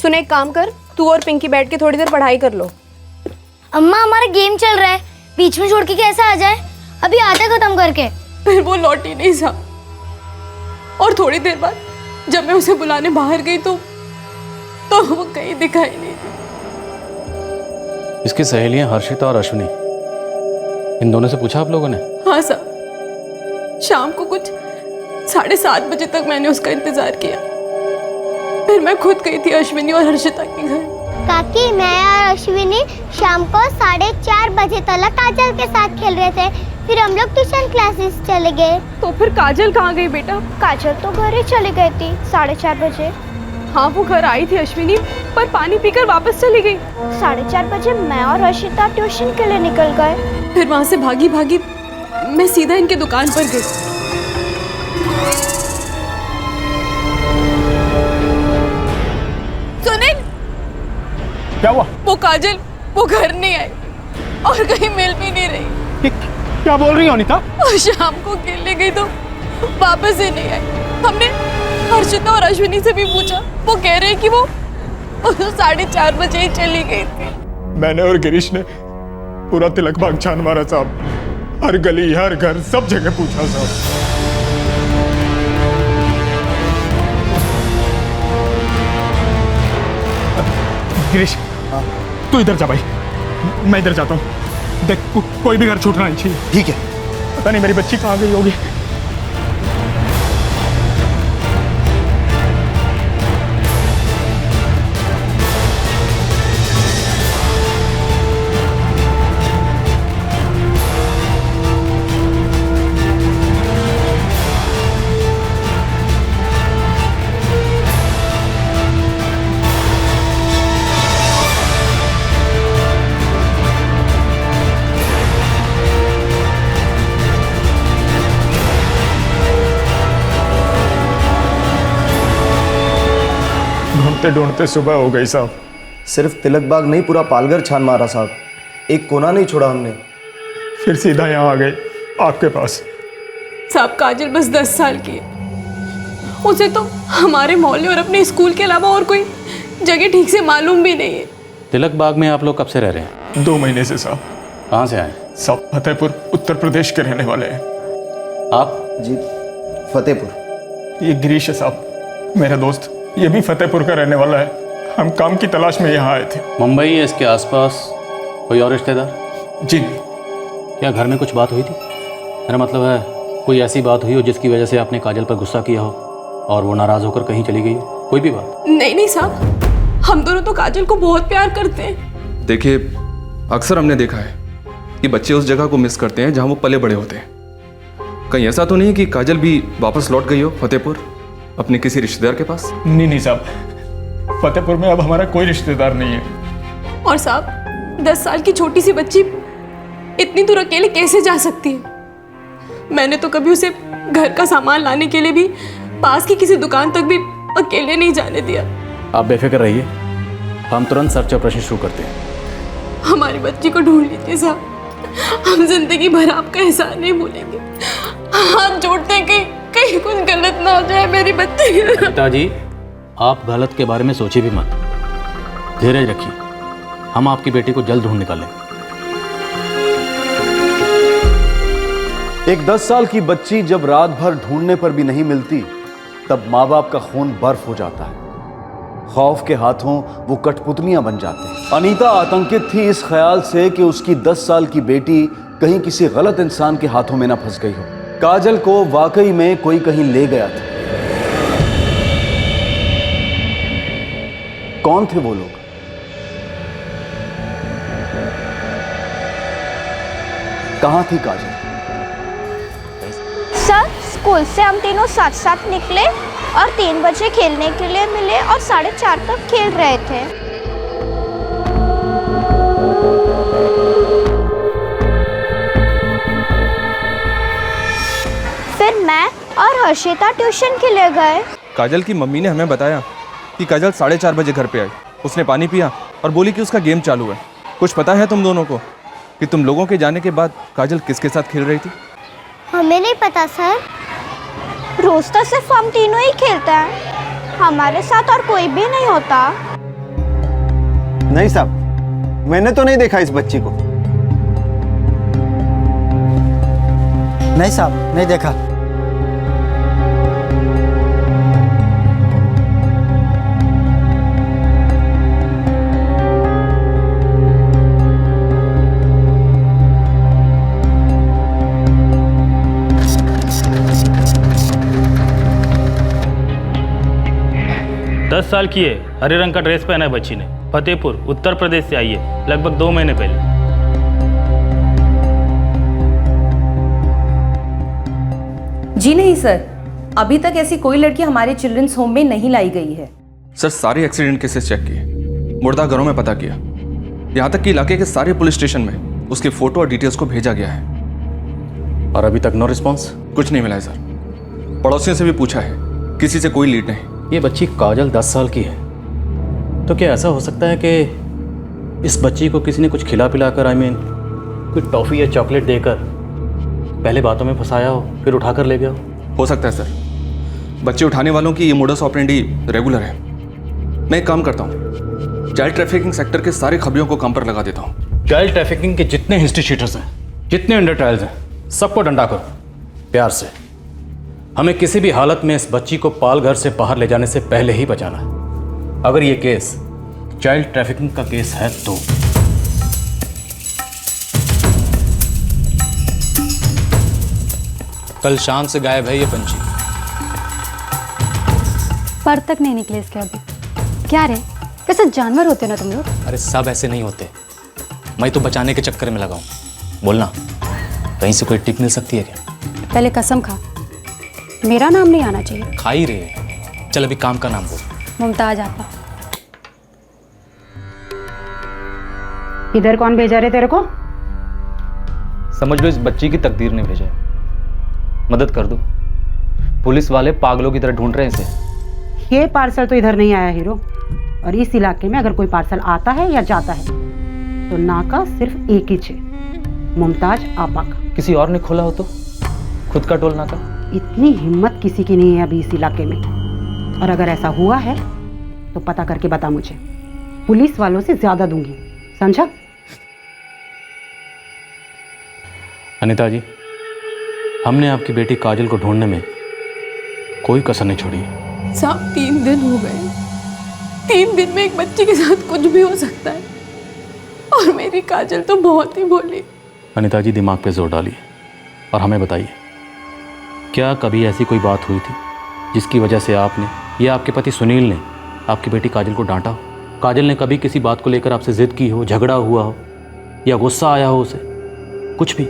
S22: सुन, एक काम कर, तू और पिंकी बैठ के थोड़ी देर पढ़ाई कर लो।
S23: अम्मा, हमारा गेम चल रहा है, बीच में छोड़ के कैसे आ जाए? अभी आते खत्म करके।
S20: फिर वो लौटी नहीं साहब, और थोड़ी देर बाद जब मैं उसे बुलाने बाहर गई तो वो कहीं दिखाई नहीं दी।
S12: इसकी सहेलियां हर्षिता और अश्विनी, इन दोनों से पूछा आप लोगों ने?
S20: हाँ साहब, शाम को कुछ 7:30 बजे तक मैंने उसका इंतजार किया, फिर मैं खुद गई थी अश्विनी और हर्षिता के घर।
S23: काकी, मैं और अश्विनी शाम को 4:30 बजे तक काजल के साथ खेल रहे थे, फिर हम लोग ट्यूशन क्लासेस चले गए।
S20: तो फिर काजल कहाँ गई बेटा?
S23: काजल तो घर ही चली गई थी 4:30 बजे।
S20: हाँ, वो घर आई थी अश्विनी, पर पानी पीकर वापस चली गई।
S23: 4:30 बजे मैं और हर्षिता ट्यूशन के लिए निकल गए।
S20: फिर वहाँ से भागी भागी मैं सीधा इनके दुकान पर गई।
S21: क्या हुआ?
S20: वो काजल वो घर नहीं आई और कहीं मिल भी नहीं रही।
S21: क्या बोल रही हो अनीता?
S20: और शाम को खेलने गई तो वापस ही नहीं आई। हमने हर्षिता और अश्विनी से भी पूछा, वो कह रहे हैं कि वो 4:30 बजे ही चली गई थी।
S21: मैंने और गिरीश ने पूरा तिलक बाग छान मारा साहब, हर गली हर घर सब जगह पूछा साहब। गिरीश तू इधर जा भाई, मैं इधर जाता हूँ। देख कोई भी घर छूटना नहीं चाहिए।
S2: ठीक है।
S21: पता नहीं मेरी बच्ची कहाँ गई होगी। ढूंढते ढूंढते सुबह हो गई साहब।
S7: सिर्फ तिलक बाग नहीं, पूरा पालघर छान मारा साहब, एक कोना नहीं छोड़ा हमने।
S21: फिर सीधा यहाँ आ गए आपके पास।
S20: साहब काजल बस 10 साल की है, उसे तो हमारे मोहल्ले और अपने स्कूल के अलावा और कोई जगह ठीक से मालूम भी नहीं है।
S12: तिलक बाग में आप लोग कब से रह रहे हैं?
S21: 2 महीने से साहब।
S12: कहाँ से आए?
S21: सब फतेहपुर उत्तर प्रदेश के रहने वाले हैं।
S12: आप?
S7: जी फतेहपुर।
S21: ये गिरीश है साहब, मेरा दोस्त, ये भी फतेहपुर का रहने वाला है। हम काम की तलाश में यहाँ आए थे।
S12: मुंबई या इसके आसपास कोई और रिश्तेदार?
S21: जी।
S12: क्या घर में कुछ बात हुई थी? मेरा मतलब है कोई ऐसी बात हुई हो जिसकी वजह से आपने काजल पर गुस्सा किया हो और वो नाराज़ होकर कहीं चली गई हो, कोई भी बात?
S20: नहीं साहब, हम दोनों तो काजल को बहुत प्यार करते हैं।
S14: देखिए, अक्सर हमने देखा है कि बच्चे उस जगह को मिस करते हैं जहाँ वो पले बड़े होते हैं। कहीं ऐसा तो नहीं कि काजल भी वापस लौट गई हो फतेहपुर अपने किसी रिश्तेदार के पास?
S21: नहीं साहब, फतेहपुर में अब हमारा कोई रिश्तेदार नहीं है।
S20: और साहब 10 साल की छोटी सी बच्ची इतनी दूर अकेले कैसे जा सकती है? मैंने तो कभी उसे घर का सामान लाने के लिए भी पास की किसी दुकान तक भी अकेले नहीं जाने दिया।
S12: आप बेफिक्र रहिए, हम तुरंत सर्च ऑपरेशन शुरू करते हैं।
S20: हमारी बच्ची को ढूंढ लीजिए साहब, हम जिंदगी भर आपका एहसान नहीं भूलेंगे। हाथ जोड़ते हैं कि कहीं कुछ गलत ना हो जाए मेरी बच्ची।
S12: पिताजी, आप गलत के बारे में सोचिए भी मत, धीरज रखिए, हम आपकी बेटी को जल्द ढूंढ निकालेंगे।
S1: एक 10 साल की बच्ची जब रात भर ढूंढने पर भी नहीं मिलती, तब माँ बाप का खून बर्फ हो जाता है। खौफ के हाथों वो कठपुतलियां बन जाते हैं। अनीता आतंकित थी इस ख्याल से कि उसकी 10 साल की बेटी कहीं किसी गलत इंसान के हाथों में ना फंस गई हो। काजल को वाकई में कोई कहीं ले गया था। कौन थे वो लोग? कहां थी काजल?
S23: सर, स्कूल से हम तीनों साथ साथ निकले और 3 बजे खेलने के लिए मिले और 4:30 तक खेल रहे थे। फिर मैं और हर्षिता ट्यूशन के लिए गए।
S14: काजल की मम्मी ने हमें बताया कि काजल 4:30 बजे घर पे आई। उसने पानी पिया और बोली कि उसका गेम चालू है। कुछ पता है तुम दोनों को कि तुम लोगों के जाने के बाद काजल किसके साथ खेल रही थी?
S23: हमें नहीं पता सर, रोज तो सिर्फ हम तीनों ही खेलते हैं, हमारे साथ और कोई भी नहीं होता।
S7: नहीं साहब, मैंने तो नहीं देखा इस बच्ची को।
S5: नहीं साहब, नहीं देखा।
S15: दस साल की है, हरे रंग का ड्रेस पहना है बच्ची ने। फतेहपुर उत्तर प्रदेश से आई है, लगभग 2 महीने पहले।
S8: जी नहीं सर, अभी तक ऐसी कोई लड़की हमारे चिल्ड्रंस होम में नहीं लाई गई है।
S14: सर, सारे एक्सीडेंट केसेस चेक किए, मुर्दा घरों में पता किया, यहाँ तक कि इलाके के सारे पुलिस स्टेशन में उसके फोटो और डिटेल्स को भेजा गया है।
S12: और अभी तक नो रिस्पॉन्स?
S14: कुछ नहीं मिला है सर। पड़ोसियों से भी पूछा है, किसी से कोई लीड नहीं।
S12: ये बच्ची काजल 10 साल की है, तो क्या ऐसा हो सकता है कि
S9: इस बच्ची को किसी ने कुछ खिला पिला कर कोई टॉफ़ी या चॉकलेट देकर पहले बातों में फंसाया हो, फिर उठाकर ले गया
S14: हो सकता है सर। बच्चे उठाने वालों की ये मोडस ऑपरेंडी रेगुलर है। मैं एक काम करता हूँ, चाइल्ड ट्रैफिकिंग सेक्टर के सारे खबरियों को काम पर लगा देता हूँ।
S9: चाइल्ड ट्रैफिकिंग के जितने इंस्टीट्यूटर्स हैं, जितने अंडर ट्रायल्स हैं, सबको डंडा करो प्यार से। हमें किसी भी हालत में इस बच्ची को पाल घर से बाहर ले जाने से पहले ही बचाना है। अगर ये केस चाइल्ड ट्रैफिकिंग का केस है तो
S16: कल शाम से गायब है ये पंछी।
S19: पर तक नहीं निकले इसके अभी। क्या रे, कैसे जानवर होते ना तुम लोग?
S16: अरे सब ऐसे नहीं होते, मैं तो बचाने के चक्कर में लगा हूँ। बोलना, कहीं से कोई टिप मिल सकती है क्या?
S19: पहले कसम खा, मेरा नाम नहीं आना चाहिए।
S16: खा ही रहे। चल अभी काम का नाम बोल।
S19: मुमताज आपा। इधर कौन भेजा रे तेरे को?
S17: समझ लो इस बच्ची की तकदीर ने भेजा है। मदद कर दो, पुलिस वाले पागलों की तरह ढूंढ रहे हैं इसे।
S24: ये पार्सल तो इधर नहीं आया हीरो, और इस इलाके में अगर कोई पार्सल आता है या जाता है तो नाका सिर्फ एक ही है, मुमताज आपा का।
S17: किसी और ने खोला हो तो? खुद का टोल नाका?
S24: इतनी हिम्मत किसी की नहीं है अभी इस इलाके में, और अगर ऐसा हुआ है तो पता करके बता मुझे। पुलिस वालों से ज्यादा दूंगी, समझा?
S9: अनीता जी, हमने आपकी बेटी काजल को ढूंढने में कोई कसर नहीं छोड़ी है।
S20: साहब 3 दिन हो गए। 3 दिन में एक बच्ची के साथ कुछ भी हो सकता है, और मेरी काजल तो बहुत ही भोली।
S9: अनीता जी, दिमाग पे जोर डालिए और हमें बताइए, क्या कभी ऐसी कोई बात हुई थी जिसकी वजह से आपने या आपके पति सुनील ने आपकी बेटी काजल को डांटा हो? काजल ने कभी किसी बात को लेकर आपसे जिद की हो, झगड़ा हुआ हो या गुस्सा आया हो उसे? कुछ भी,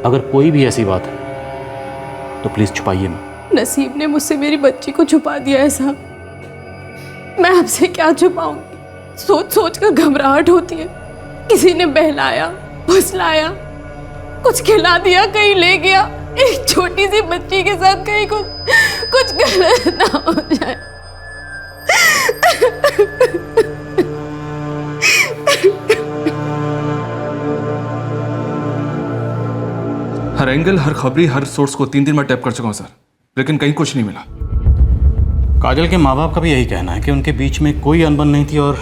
S9: अगर कोई भी ऐसी बात है तो प्लीज छुपाइए मत।
S20: नसीब ने मुझसे मेरी बच्ची को छुपा दिया है साहब। मैं आपसे क्या छुपाऊंगी? सोच सोच कर घबराहट होती है। किसी ने बहलाया, फुसलाया, कुछ खिला दिया, कहीं ले गया। एक छोटी सी बच्ची के साथ कहीं कुछ गलत ना हो जाए।
S14: हर एंगल, हर खबरी, हर सोर्स को 3 दिन में टैप कर चुका हूँ सर, लेकिन कहीं कुछ नहीं मिला।
S9: काजल के माँ बाप का भी यही कहना है कि उनके बीच में कोई अनबन नहीं थी और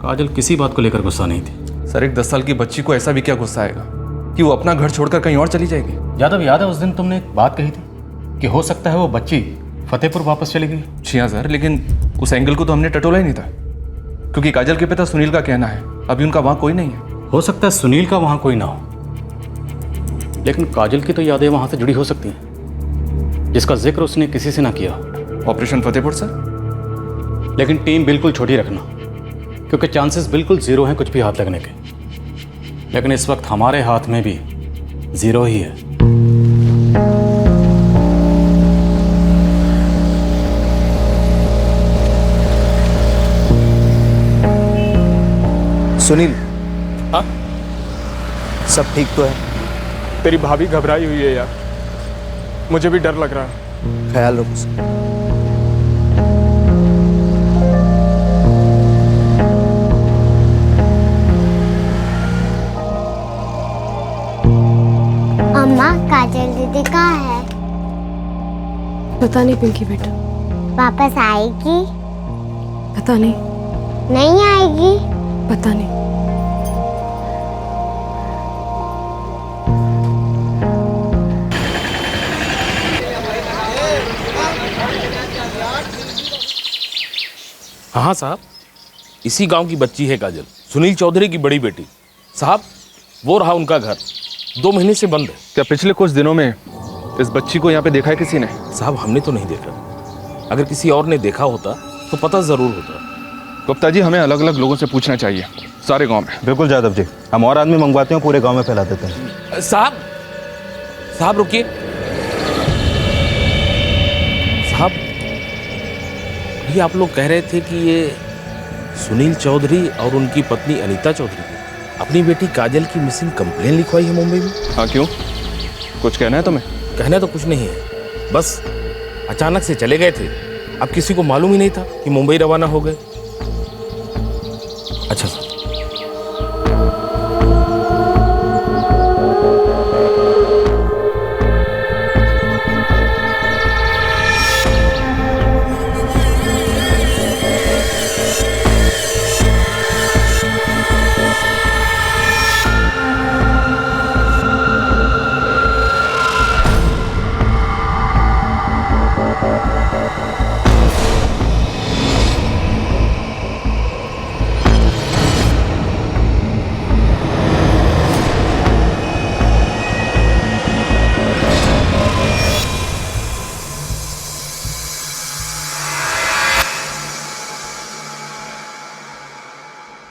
S9: काजल किसी बात को लेकर गुस्सा नहीं थी।
S14: सर, एक 10 साल की बच्ची को ऐसा भी क्या गुस्सा आएगा कि वो अपना घर छोड़कर कहीं और चली जाएगी?
S9: यादव, याद है उस दिन तुमने एक बात कही थी कि हो सकता है वो बच्ची फतेहपुर वापस चली गई?
S14: जी हाँ सर, लेकिन उस एंगल को तो हमने टटोला ही नहीं था, क्योंकि काजल के पिता सुनील का कहना है अभी उनका वहाँ कोई नहीं है।
S9: हो सकता है सुनील का वहाँ कोई ना हो, लेकिन काजल की तो यादें वहाँ से जुड़ी हो सकती हैं जिसका जिक्र उसने किसी से ना किया।
S14: Operation Fatehpur sir?
S9: लेकिन टीम बिल्कुल छोटी रखना, क्योंकि चांसेस बिल्कुल ज़ीरो हैं कुछ भी हाथ लगने के। लेकिन इस वक्त हमारे हाथ में भी ज़ीरो ही है।
S7: सुनील, हाँ सब ठीक तो है?
S21: तेरी भाभी घबराई हुई है यार, मुझे भी डर लग रहा है।
S7: ख्याल रखो।
S23: अम्मा, काजल दीदी कहाँ है?
S22: पता नहीं पिंकी बेटा।
S23: वापस आएगी?
S22: पता नहीं।
S23: नहीं आएगी?
S22: पता नहीं।
S25: हाँ साहब, इसी गांव की बच्ची है काजल, सुनील चौधरी की बड़ी बेटी। साहब, वो रहा उनका घर, 2 महीने से बंद है।
S14: क्या पिछले कुछ दिनों में इस बच्ची को यहाँ पे देखा है किसी ने?
S25: साहब, हमने तो नहीं देखा। अगर किसी और ने देखा होता तो पता जरूर होता।
S14: गुप्ता जी, हमें अलग अलग लोगों से पूछना चाहिए सारे गांव में।
S4: बिल्कुल जादव जी, हम और आदमी मंगवाते हैं, पूरे गांव में फैला देते हैं।
S25: साहब रुकिए। साहब, ये आप लोग कह रहे थे कि ये सुनील चौधरी और उनकी पत्नी अनीता चौधरी अपनी बेटी काजल की मिसिंग कंप्लेन लिखवाई है मुंबई में।
S14: हाँ, क्यों? कुछ कहना है तुम्हें?
S25: कहना तो कुछ नहीं है, बस अचानक से चले गए थे। अब किसी को मालूम ही नहीं था कि मुंबई रवाना हो गए। अच्छा सर,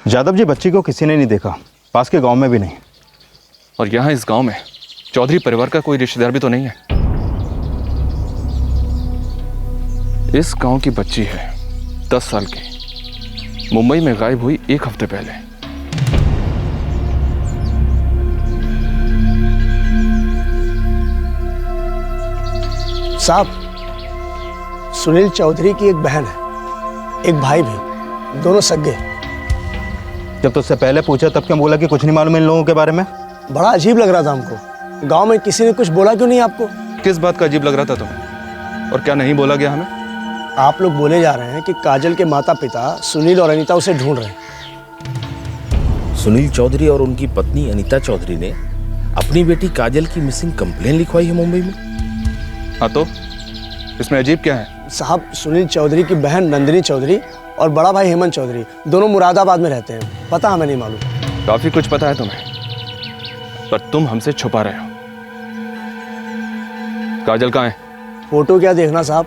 S7: यादव जी, बच्ची को किसी ने नहीं देखा, पास के गांव में भी नहीं।
S14: और यहाँ इस गांव में चौधरी परिवार का कोई रिश्तेदार भी तो नहीं है। इस गांव की बच्ची है 10 साल की, मुंबई में गायब हुई 1 हफ्ते पहले।
S3: साहब, सुनील चौधरी की एक बहन है, एक भाई भी, दोनों सगे।
S7: जब तुझसे पहले पूछा तब क्यों बोला कि कुछ नहीं मालूम इन लोगों के बारे में?
S3: बड़ा अजीब लग रहा था हमको। गांव में किसी ने कुछ बोला क्यों नहीं आपको?
S14: किस बात का अजीब लग रहा था तुम्हें, और क्या नहीं बोला गया हमें?
S3: आप लोग बोले जा रहे हैं कि काजल के माता पिता सुनील और अनीता उसे ढूंढ रहे हैं।
S25: सुनील चौधरी और उनकी पत्नी अनीता चौधरी ने अपनी बेटी काजल की मिसिंग कंप्लेन लिखवाई है मुंबई में।
S14: हाँ तो इसमें अजीब क्या है?
S3: साहब, सुनील चौधरी की बहन नंदिनी चौधरी और बड़ा भाई हेमंत चौधरी दोनों मुरादाबाद में रहते हैं। पता हमें नहीं मालूम।
S14: काफी कुछ पता है तुम्हें, पर तुम हमसे छुपा रहे हो। काजल कहाँ है?
S3: फोटो क्या देखना साहब,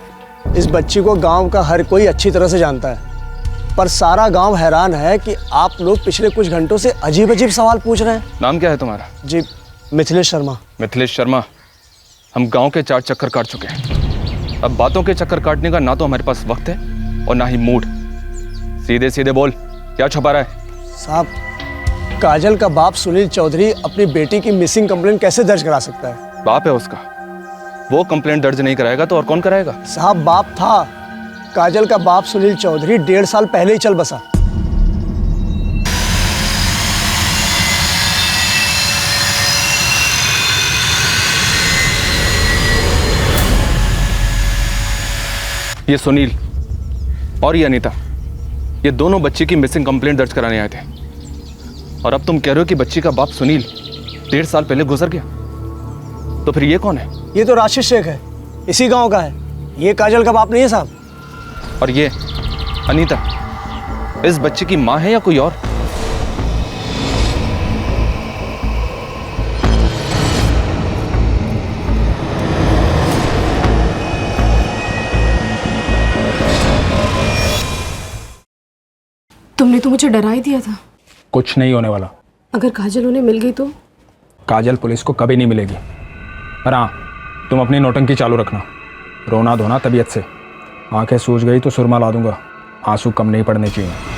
S3: इस बच्ची को गांव का हर कोई अच्छी तरह से जानता है, पर सारा गांव हैरान है कि आप लोग पिछले कुछ घंटों से अजीब अजीब सवाल पूछ रहे हैं।
S14: नाम क्या है तुम्हारा?
S3: जी, मिथिलेश शर्मा।
S14: मिथिलेश शर्मा, हम गांव के 4 चक्कर काट चुके हैं। अब बातों के चक्कर काटने का ना तो हमारे पास वक्त है और ना ही मूड। सीधे सीधे बोल, क्या छुपा रहा है?
S3: साहब, काजल का बाप सुनील चौधरी अपनी बेटी की मिसिंग कंप्लेंट कैसे दर्ज करा सकता है?
S14: बाप है उसका, वो कंप्लेंट दर्ज नहीं कराएगा तो और कौन कराएगा?
S3: साहब, बाप था। काजल का बाप सुनील चौधरी 1.5 साल पहले ही चल बसा।
S14: ये सुनील और ये अनीता, ये दोनों बच्ची की मिसिंग कंप्लेंट दर्ज कराने आए थे, और अब तुम कह रहे हो कि बच्ची का बाप सुनील 1.5 साल पहले गुजर गया। तो फिर ये कौन है?
S3: ये तो राशिद शेख है, इसी गांव का है। ये काजल का बाप नहीं है साहब।
S14: और ये अनीता इस बच्चे की माँ है या कोई और?
S20: तुमने तो मुझे डरा ही दिया था।
S21: कुछ नहीं होने वाला।
S20: अगर काजल उन्हें मिल गई तो?
S21: काजल पुलिस को कभी नहीं मिलेगी। पर हाँ, तुम अपनी नौटंकी चालू रखना, रोना धोना तबीयत से। आंखें सूज गई तो सुरमा ला दूंगा, आंसू कम नहीं पड़ने चाहिए।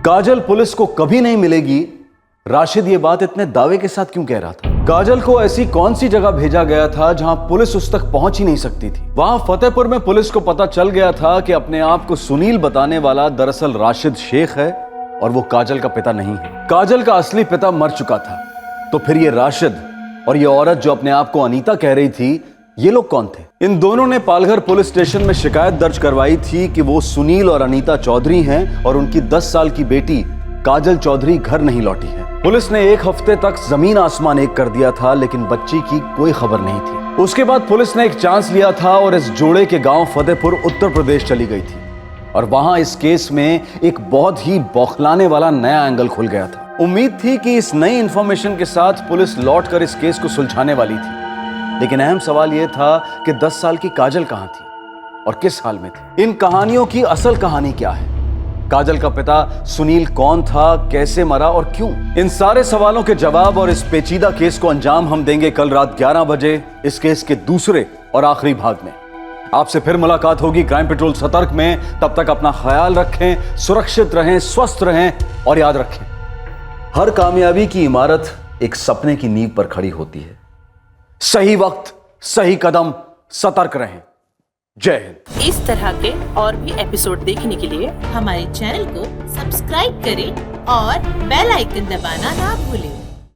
S1: काजल पुलिस को कभी नहीं मिलेगी। राशिद ये बात इतने दावे के साथ क्यों कह रहा था? काजल को ऐसी कौन सी जगह भेजा गया था जहां पुलिस उस तक पहुंच ही नहीं सकती थी? वहां फतेहपुर में पुलिस को पता चल गया था कि अपने आप को सुनील बताने वाला दरअसल राशिद शेख है और वो काजल का पिता नहीं है। काजल का असली पिता मर चुका था। तो फिर ये राशिद और ये औरत जो अपने आप को अनीता कह रही थी, ये लोग कौन थे? इन दोनों ने पालघर पुलिस स्टेशन में शिकायत दर्ज करवाई थी कि वो सुनील और अनीता चौधरी हैं और उनकी 10 साल की बेटी काजल चौधरी घर नहीं लौटी है। पुलिस ने 1 हफ्ते तक जमीन आसमान एक कर दिया था, लेकिन बच्ची की कोई खबर नहीं थी। उसके बाद पुलिस ने एक चांस लिया था और इस जोड़े के गांव फतेहपुर उत्तर प्रदेश चली गई थी, और वहां इस केस में एक बहुत ही बौखलाने वाला नया एंगल खुल गया था। उम्मीद थी कि इस नई इंफॉर्मेशन के साथ पुलिस लौटकर इस केस को सुलझाने वाली थी, लेकिन अहम सवाल यह था कि 10 साल की काजल कहां थी और किस हाल में थी? इन कहानियों की असल कहानी क्या है? काजल का पिता सुनील कौन था, कैसे मरा और क्यों? इन सारे सवालों के जवाब और इस पेचीदा केस को अंजाम हम देंगे कल रात 11 बजे इस केस के दूसरे और आखिरी भाग में। आपसे फिर मुलाकात होगी क्राइम पेट्रोल सतर्क में। तब तक अपना ख्याल रखें, सुरक्षित रहें, स्वस्थ रहें और याद रखें, हर कामयाबी की इमारत एक सपने की नींव पर खड़ी होती है। सही वक्त, सही कदम, सतर्क रहें। जय हिंद।
S6: इस तरह के और भी एपिसोड देखने के लिए हमारे चैनल को सब्सक्राइब करें और बेल आइकन दबाना ना भूलें।